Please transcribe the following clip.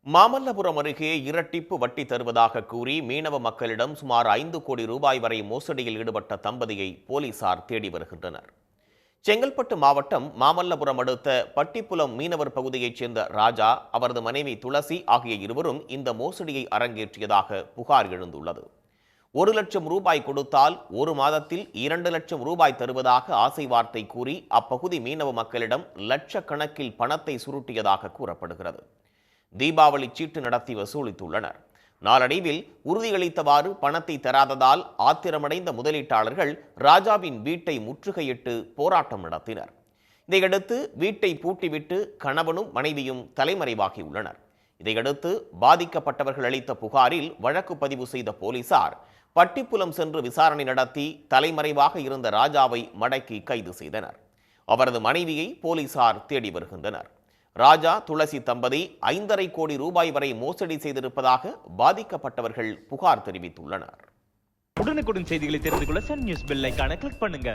மாமல்லபுரம் அருகே இரட்டிப்பு வட்டி தருவதாக கூறி மீனவ மக்களிடம் சுமார் 5 கோடி ரூபாய் வரை மோசடியில் ஈடுபட்ட தம்பதியை போலீசார் தேடி வருகின்றனர். செங்கல்பட்டு மாவட்டம் மாமல்லபுரம் அடுத்த பட்டிப்புலம் மீனவர் பகுதியைச் சேர்ந்த ராஜா, அவரது மனைவி துளசி ஆகிய இருவரும் இந்த மோசடியை அரங்கேற்றியதாக புகார் எழுந்துள்ளது. 1 லட்சம் ரூபாய் கொடுத்தால் 1 மாதத்தில் 2 லட்சம் ரூபாய் தருவதாக ஆசை வார்த்தை கூறி அப்பகுதி மீனவ மக்களிடம் லட்சக்கணக்கில் பணத்தை சுருட்டியதாக கூறப்படுகிறது. தீபாவளி சீட்டு நடத்தி வசூலித்துள்ளனர். நாளடைவில் உறுதியளித்தவாறு பணத்தை தராததால் ஆத்திரமடைந்த முதலீட்டாளர்கள் ராஜாவின் வீட்டை முற்றுகையிட்டு போராட்டம் நடத்தினர். இதையடுத்து வீட்டை பூட்டிவிட்டு கணவனும் மனைவியும் தலைமறைவாகியுள்ளனர். இதையடுத்து பாதிக்கப்பட்டவர்கள் அளித்த புகாரில் வழக்கு பதிவு செய்த போலீசார் பட்டிப்புலம் சென்று விசாரணை நடத்தி தலைமறைவாக இருந்த ராஜாவை மடக்கி கைது செய்தனர். அவரது மனைவியை போலீசார் தேடி வருகின்றனர். ராஜா, துளசி தம்பதி 5.5 கோடி ரூபாய் வரை மோசடி செய்திருப்பதாக பாதிக்கப்பட்டவர்கள் புகார் தெரிவித்துள்ளனர். உடனுக்குடன் செய்திகளை தெரிந்து கொள்ள சன் நியூஸ் பெல் ஐகானை கிளிக் பண்ணுங்க.